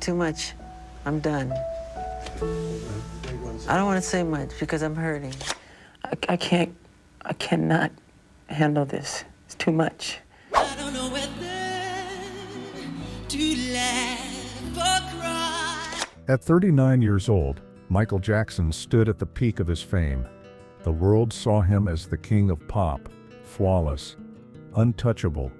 Too much. I'm done. I don't want to say much because I'm hurting. I cannot handle this. It's too much. I don't know whether to laugh or cry. At 39 years old, Michael Jackson stood at the peak of his fame. The world saw him as the king of pop, flawless, untouchable,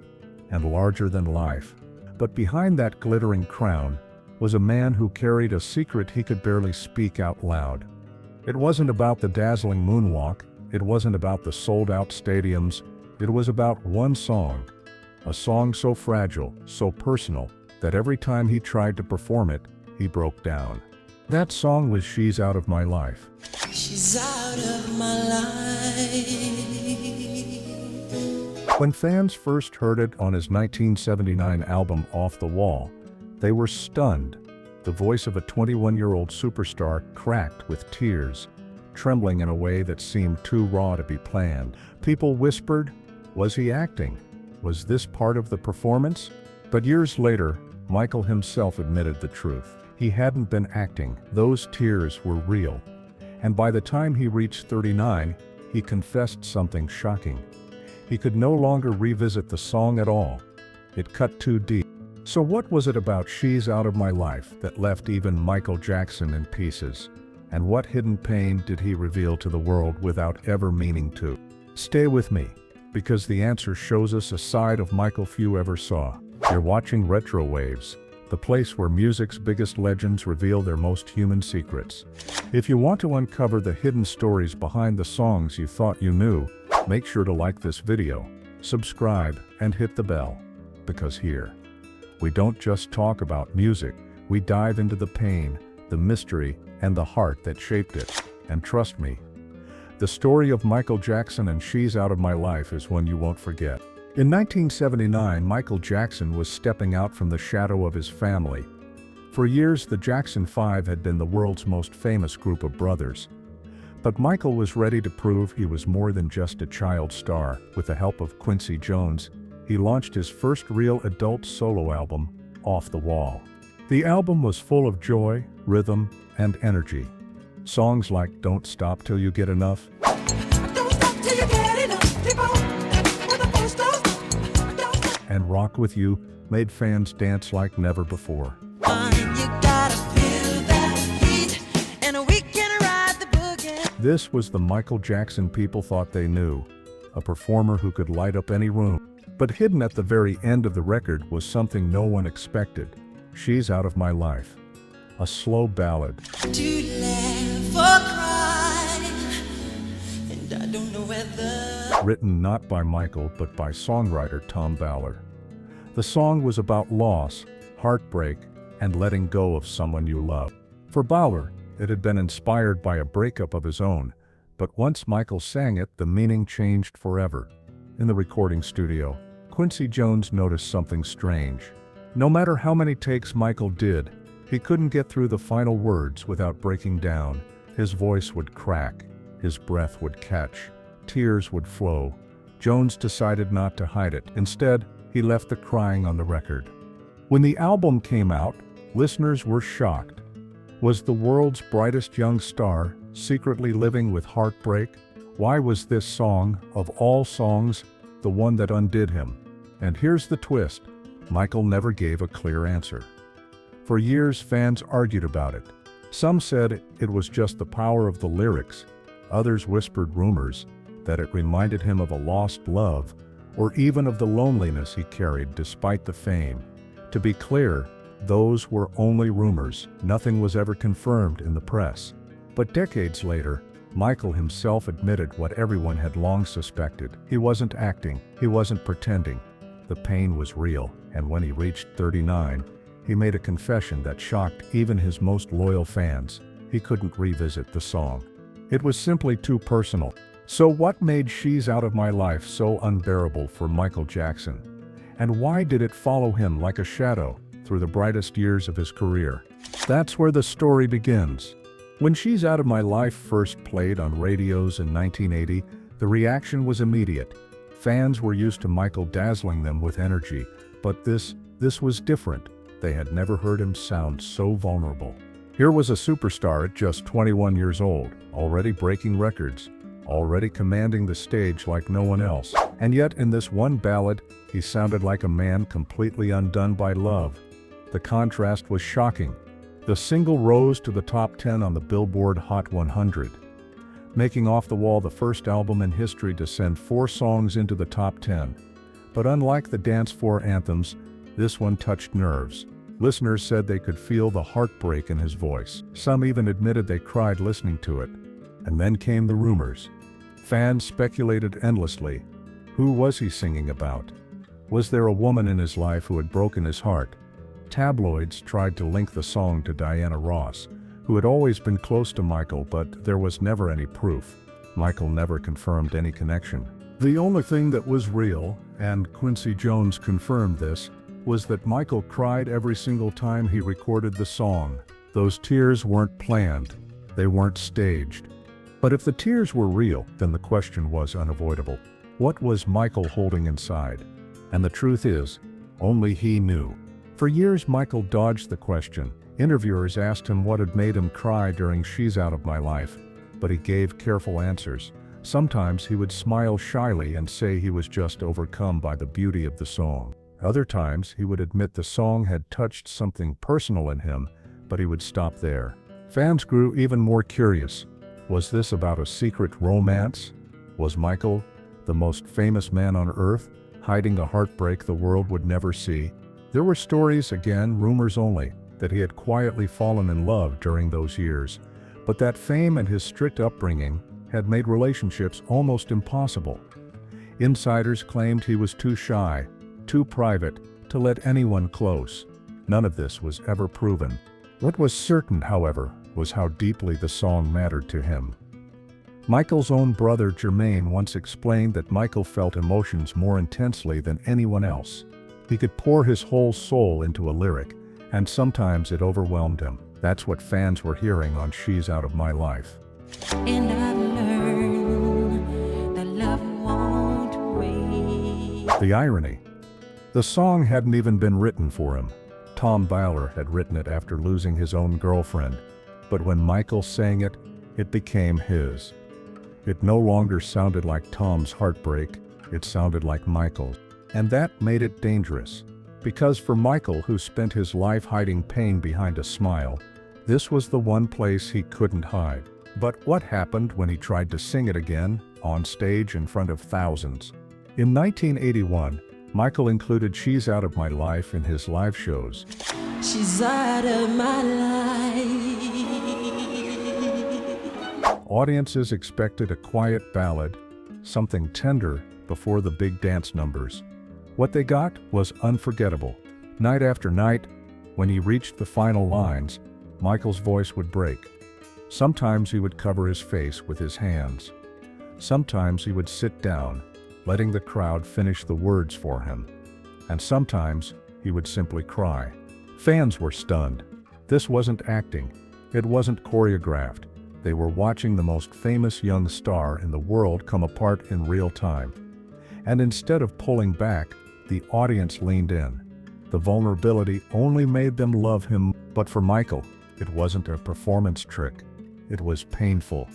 and larger than life. But behind that glittering crown was a man who carried a secret he could barely speak out loud. It wasn't about the dazzling moonwalk, it wasn't about the sold-out stadiums, it was about one song. A song so fragile, so personal, that every time he tried to perform it, he broke down. That song was She's Out of My Life. She's out of my life. When fans first heard it on his 1979 album Off the Wall, they were stunned. The voice of a 21-year-old superstar cracked with tears, trembling in a way that seemed too raw to be planned. People whispered, was he acting? Was this part of the performance? But years later, Michael himself admitted the truth. He hadn't been acting. Those tears were real. And by the time he reached 39, he confessed something shocking. He could no longer revisit the song at all. It cut too deep. So what was it about She's Out of My Life that left even Michael Jackson in pieces? And what hidden pain did he reveal to the world without ever meaning to? Stay with me, because the answer shows us a side of Michael few ever saw. You're watching RetroWaves, the place where music's biggest legends reveal their most human secrets. If you want to uncover the hidden stories behind the songs you thought you knew, make sure to like this video, subscribe, and hit the bell. Because here, we don't just talk about music, we dive into the pain, the mystery, and the heart that shaped it. And trust me, the story of Michael Jackson and She's Out of My Life is one you won't forget. In 1979, Michael Jackson was stepping out from the shadow of his family. For years, the Jackson Five had been the world's most famous group of brothers. But Michael was ready to prove he was more than just a child star. With the help of Quincy Jones, he launched his first real adult solo album, Off the Wall. The album was full of joy, rhythm, and energy. Songs like Don't Stop Till You Get Enough, Don't stop till you get enough. Keep on with the full stop. and Rock With You made fans dance like never before. You gotta feel that heat, and we can ride the boogie. This was the Michael Jackson people thought they knew, a performer who could light up any room. But hidden at the very end of the record was something no one expected. She's Out of My Life, a slow ballad. To laugh or cry, and I don't know whether. Written not by Michael but by songwriter Tom Ballard. The song was about loss, heartbreak, and letting go of someone you love. For Ballard, it had been inspired by a breakup of his own, but once Michael sang it, the meaning changed forever. In the recording studio, Quincy Jones noticed something strange. No matter how many takes Michael did, he couldn't get through the final words without breaking down. His voice would crack, his breath would catch, tears would flow. Jones decided not to hide it. Instead, he left the crying on the record. When the album came out, listeners were shocked. Was the world's brightest young star secretly living with heartbreak? Why was this song, of all songs, the one that undid him? And here's the twist. Michael never gave a clear answer. For years, fans argued about it. Some said it was just the power of the lyrics. Others whispered rumors that it reminded him of a lost love, or even of the loneliness he carried despite the fame. To be clear, those were only rumors. Nothing was ever confirmed in the press. But decades later, Michael himself admitted what everyone had long suspected. He wasn't acting, he wasn't pretending. The pain was real, and when he reached 39, he made a confession that shocked even his most loyal fans. He couldn't revisit the song. It was simply too personal. So what made She's Out of My Life so unbearable for Michael Jackson? And why did it follow him like a shadow through the brightest years of his career? That's where the story begins. When She's Out of My Life first played on radios in 1980, the reaction was immediate. Fans were used to Michael dazzling them with energy, but this was different. They had never heard him sound so vulnerable. Here was a superstar at just 21 years old, already breaking records, already commanding the stage like no one else. And yet in this one ballad, he sounded like a man completely undone by love. The contrast was shocking. The single rose to the top 10 on the Billboard Hot 100, making Off the Wall the first album in history to send 4 songs into the top 10. But unlike the dance floor anthems, this one touched nerves. Listeners said they could feel the heartbreak in his voice. Some even admitted they cried listening to it. And then came the rumors. Fans speculated endlessly. Who was he singing about? Was there a woman in his life who had broken his heart? Tabloids tried to link the song to Diana Ross, who had always been close to Michael, but there was never any proof. Michael never confirmed any connection. The only thing that was real, and Quincy Jones confirmed this, was that Michael cried every single time he recorded the song. Those tears weren't planned. They weren't staged. But if the tears were real, then the question was unavoidable. What was Michael holding inside? And the truth is, only he knew. For years Michael dodged the question. Interviewers asked him what had made him cry during She's Out of My Life, but he gave careful answers. Sometimes he would smile shyly and say he was just overcome by the beauty of the song. Other times he would admit the song had touched something personal in him, but he would stop there. Fans grew even more curious. Was this about a secret romance? Was Michael, the most famous man on earth, hiding a heartbreak the world would never see? There were stories, again rumors only, that he had quietly fallen in love during those years, but that fame and his strict upbringing had made relationships almost impossible. Insiders claimed he was too shy, too private, to let anyone close. None of this was ever proven. What was certain, however, was how deeply the song mattered to him. Michael's own brother Jermaine once explained that Michael felt emotions more intensely than anyone else. He could pour his whole soul into a lyric, and sometimes it overwhelmed him. That's what fans were hearing on She's Out of My Life. And I've learned that love won't wait. The irony. The song hadn't even been written for him. Tom Ballard had written it after losing his own girlfriend. But when Michael sang it, it became his. It no longer sounded like Tom's heartbreak, it sounded like Michael's. And that made it dangerous. Because for Michael, who spent his life hiding pain behind a smile, this was the one place he couldn't hide. But what happened when he tried to sing it again, on stage in front of thousands? In 1981, Michael included She's Out of My Life in his live shows. She's out of my life. Audiences expected a quiet ballad, something tender before the big dance numbers. What they got was unforgettable. Night after night, when he reached the final lines, Michael's voice would break. Sometimes he would cover his face with his hands. Sometimes he would sit down, letting the crowd finish the words for him. And sometimes he would simply cry. Fans were stunned. This wasn't acting. It wasn't choreographed. They were watching the most famous young star in the world come apart in real time. And instead of pulling back, the audience leaned in. The vulnerability only made them love him, but for Michael, it wasn't a performance trick. It was painful.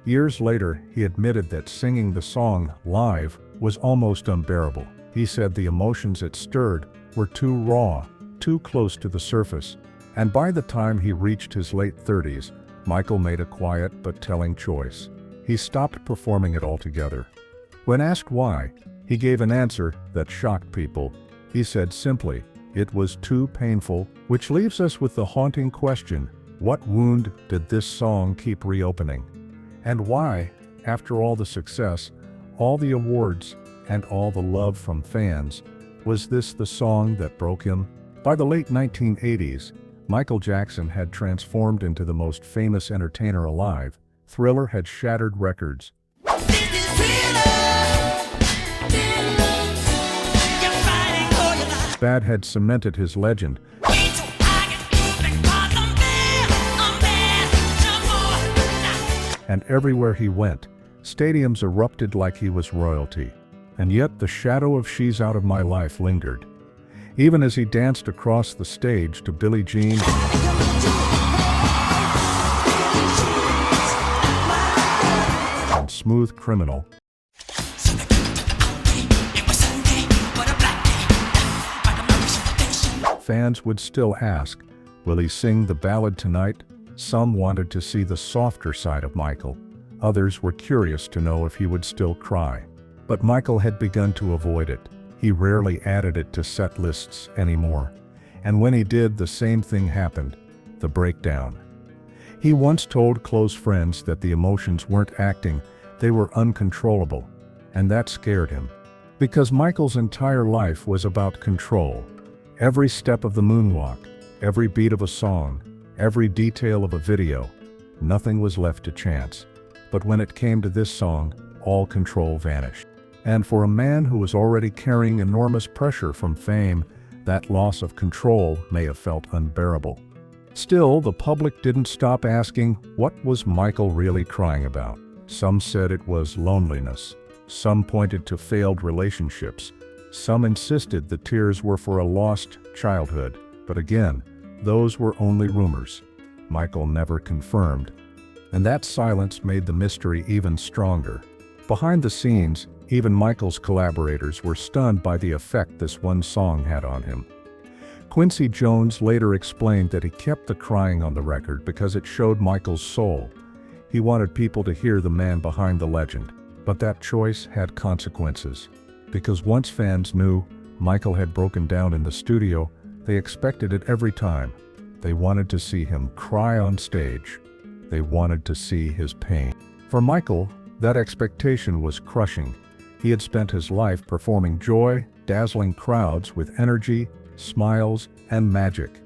Years later, he admitted that singing the song live was almost unbearable. He said the emotions it stirred were too raw, too close to the surface. And by the time he reached his late 30s, Michael made a quiet but telling choice. He stopped performing it altogether. When asked why, he gave an answer that shocked people. He said simply, "It was too painful," which leaves us with the haunting question, what wound did this song keep reopening? And why, after all the success, all the awards, and all the love from fans, was this the song that broke him? By the late 1980s, Michael Jackson had transformed into the most famous entertainer alive. Thriller had shattered records. Bad had cemented his legend. And everywhere he went, stadiums erupted like he was royalty. And yet the shadow of She's Out of My Life lingered. even as he danced across the stage to Billie Jean and Smooth Criminal. Fans would still ask, will he sing the ballad tonight? Some wanted to see the softer side of Michael. Others were curious to know if he would still cry. But Michael had begun to avoid it. He rarely added it to set lists anymore. And when he did, the same thing happened, the breakdown. He once told close friends that the emotions weren't acting, they were uncontrollable. And that scared him. Because Michael's entire life was about control. Every step of the moonwalk, every beat of a song, every detail of a video, nothing was left to chance. But when it came to this song, all control vanished. And for a man who was already carrying enormous pressure from fame, that loss of control may have felt unbearable. Still, the public didn't stop asking, what was Michael really crying about? Some said it was loneliness. Some pointed to failed relationships. Some insisted the tears were for a lost childhood. But again, those were only rumors. Michael never confirmed. And that silence made the mystery even stronger. Behind the scenes, even Michael's collaborators were stunned by the effect this one song had on him. Quincy Jones later explained that he kept the crying on the record because it showed Michael's soul. He wanted people to hear the man behind the legend. But that choice had consequences. Because once fans knew Michael had broken down in the studio, they expected it every time. They wanted to see him cry on stage. They wanted to see his pain. For Michael, that expectation was crushing. He had spent his life performing joy, dazzling crowds with energy, smiles, and magic.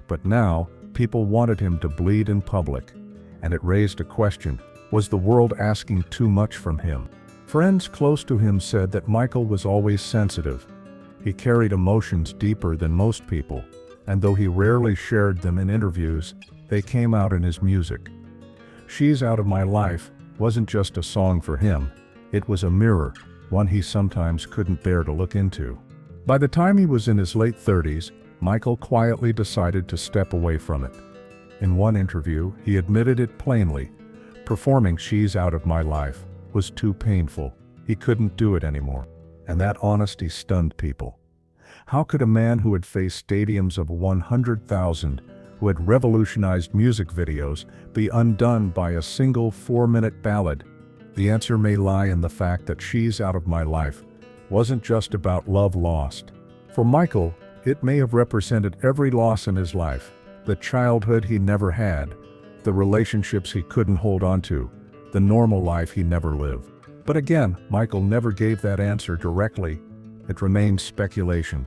But now, people wanted him to bleed in public. And it raised a question, was the world asking too much from him? Friends close to him said that Michael was always sensitive. He carried emotions deeper than most people, and though he rarely shared them in interviews, they came out in his music. She's Out of My Life wasn't just a song for him, it was a mirror, one he sometimes couldn't bear to look into. By the time he was in his late 30s, Michael quietly decided to step away from it. In one interview, he admitted it plainly, performing She's Out of My Life was too painful. He couldn't do it anymore. And that honesty stunned people. How could a man who had faced stadiums of 100,000, who had revolutionized music videos, be undone by a single 4-minute ballad? The answer may lie in the fact that She's Out of My Life wasn't just about love lost. For Michael, it may have represented every loss in his life, the childhood he never had, the relationships he couldn't hold on to, the normal life he never lived. But again, Michael never gave that answer directly. It remained speculation.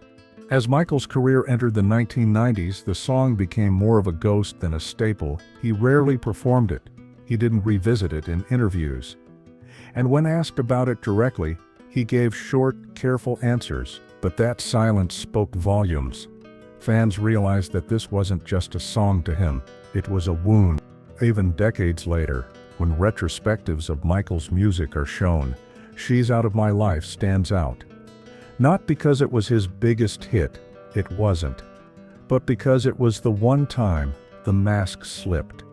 As Michael's career entered the 1990s, the song became more of a ghost than a staple. He rarely performed it. He didn't revisit it in interviews. And when asked about it directly, he gave short, careful answers. But that silence spoke volumes. Fans realized that this wasn't just a song to him. It was a wound. Even decades later, when retrospectives of Michael's music are shown, She's Out of My Life stands out. Not because it was his biggest hit, it wasn't. But because it was the one time the mask slipped.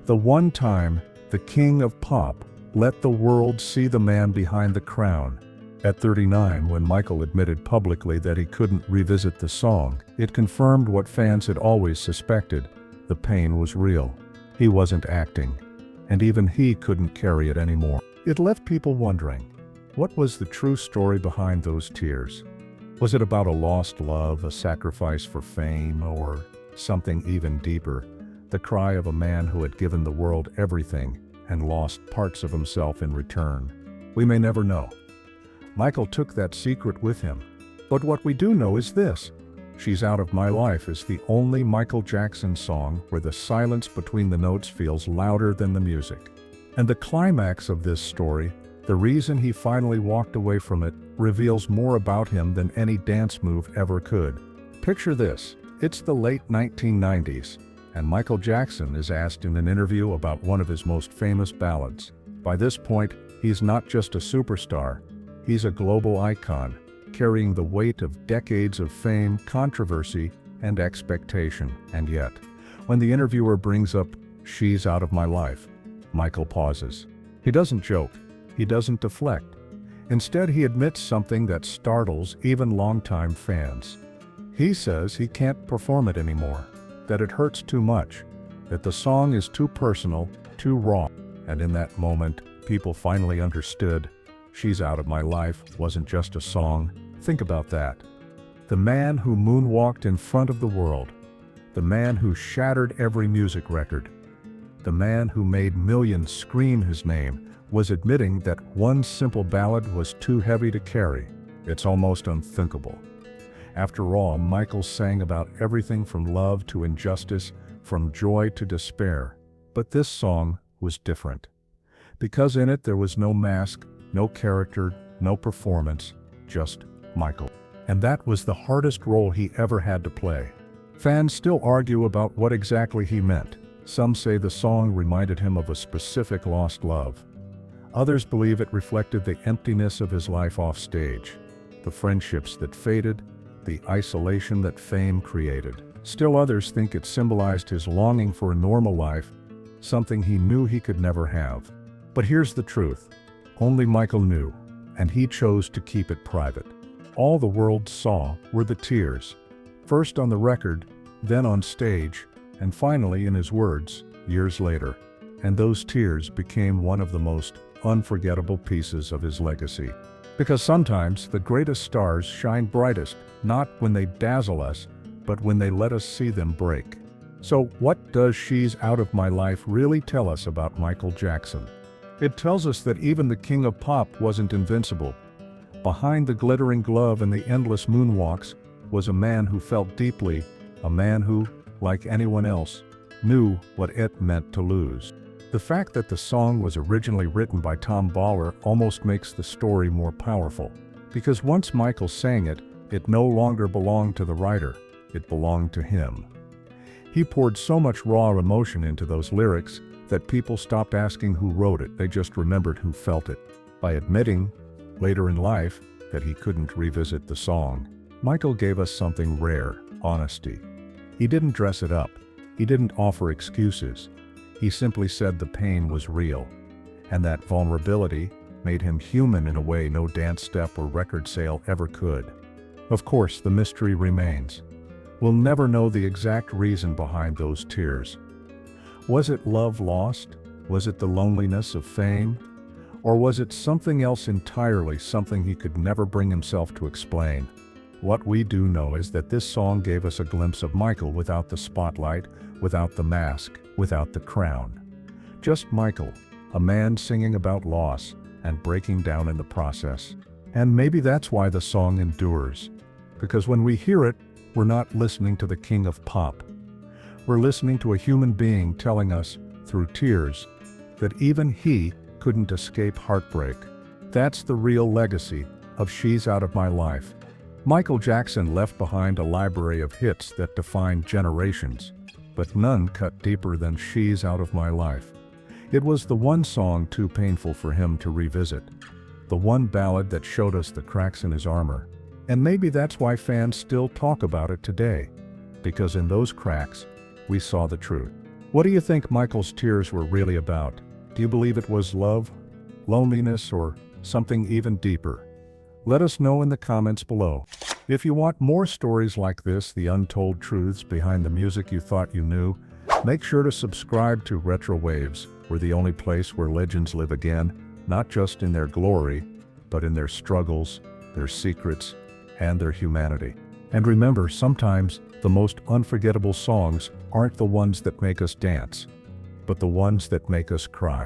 The one time the king of pop let the world see the man behind the crown. At 39, when Michael admitted publicly that he couldn't revisit the song, it confirmed what fans had always suspected. The pain was real. He wasn't acting. And even he couldn't carry it anymore. It left people wondering, what was the true story behind those tears? Was it about a lost love, a sacrifice for fame, or something even deeper? The cry of a man who had given the world everything and lost parts of himself in return. We may never know. Michael took that secret with him. But what we do know is this. She's Out of My Life is the only Michael Jackson song where the silence between the notes feels louder than the music. And the climax of this story, the reason he finally walked away from it, reveals more about him than any dance move ever could. Picture this, it's the late 1990s, and Michael Jackson is asked in an interview about one of his most famous ballads. By this point, he's not just a superstar, he's a global icon. carrying the weight of decades of fame, controversy, and expectation. And yet, when the interviewer brings up "She's Out of My Life," Michael pauses. He doesn't joke. He doesn't deflect. Instead, he admits something that startles even longtime fans. He says he can't perform it anymore, that it hurts too much, that the song is too personal, too raw. And in that moment, people finally understood "She's Out of My Life" wasn't just a song. Think about that. The man who moonwalked in front of the world, the man who shattered every music record, the man who made millions scream his name, was admitting that one simple ballad was too heavy to carry. It's almost unthinkable. After all, Michael sang about everything from love to injustice, from joy to despair. But this song was different. Because in it there was no mask, no character, no performance, just Michael. And that was the hardest role he ever had to play. Fans still argue about what exactly he meant. Some say the song reminded him of a specific lost love. Others believe it reflected the emptiness of his life off stage, the friendships that faded, the isolation that fame created. Still others think it symbolized his longing for a normal life, something he knew he could never have. But here's the truth. Only Michael knew, and he chose to keep it private. All the world saw were the tears, first on the record, then on stage, and finally in his words, years later. And those tears became one of the most unforgettable pieces of his legacy. Because sometimes the greatest stars shine brightest, not when they dazzle us, but when they let us see them break. So what does "She's Out of My Life" really tell us about Michael Jackson? It tells us that even the king of pop wasn't invincible. Behind the glittering glove and the endless moonwalks was a man who felt deeply, a man who, like anyone else, knew what it meant to lose. The fact that the song was originally written by Tom Ballard almost makes the story more powerful, because once Michael sang it, it no longer belonged to the writer, it belonged to him. He poured so much raw emotion into those lyrics that people stopped asking who wrote it, they just remembered who felt it. By admitting, later in life, that he couldn't revisit the song, Michael gave us something rare: honesty. He didn't dress it up. He didn't offer excuses. He simply said the pain was real, and that vulnerability made him human in a way no dance step or record sale ever could. Of course, the mystery remains. We'll never know the exact reason behind those tears. Was it love lost? Was it the loneliness of fame? Or was it something else entirely, something he could never bring himself to explain? What we do know is that this song gave us a glimpse of Michael without the spotlight, without the mask, without the crown. Just Michael, a man singing about loss and breaking down in the process. And maybe that's why the song endures. Because when we hear it, we're not listening to the king of pop. We're listening to a human being telling us, through tears, that even he couldn't escape heartbreak. That's the real legacy of "She's Out of My Life." Michael Jackson left behind a library of hits that defined generations, but none cut deeper than "She's Out of My Life." It was the one song too painful for him to revisit, the one ballad that showed us the cracks in his armor. And maybe that's why fans still talk about it today, because in those cracks, we saw the truth. What do you think Michael's tears were really about? Do you believe it was love, loneliness, or something even deeper? Let us know in the comments below. If you want more stories like this, the untold truths behind the music you thought you knew, make sure to subscribe to RetroWaves. We're the only place where legends live again, not just in their glory, but in their struggles, their secrets, and their humanity. And remember, sometimes the most unforgettable songs aren't the ones that make us dance, but the ones that make us cry.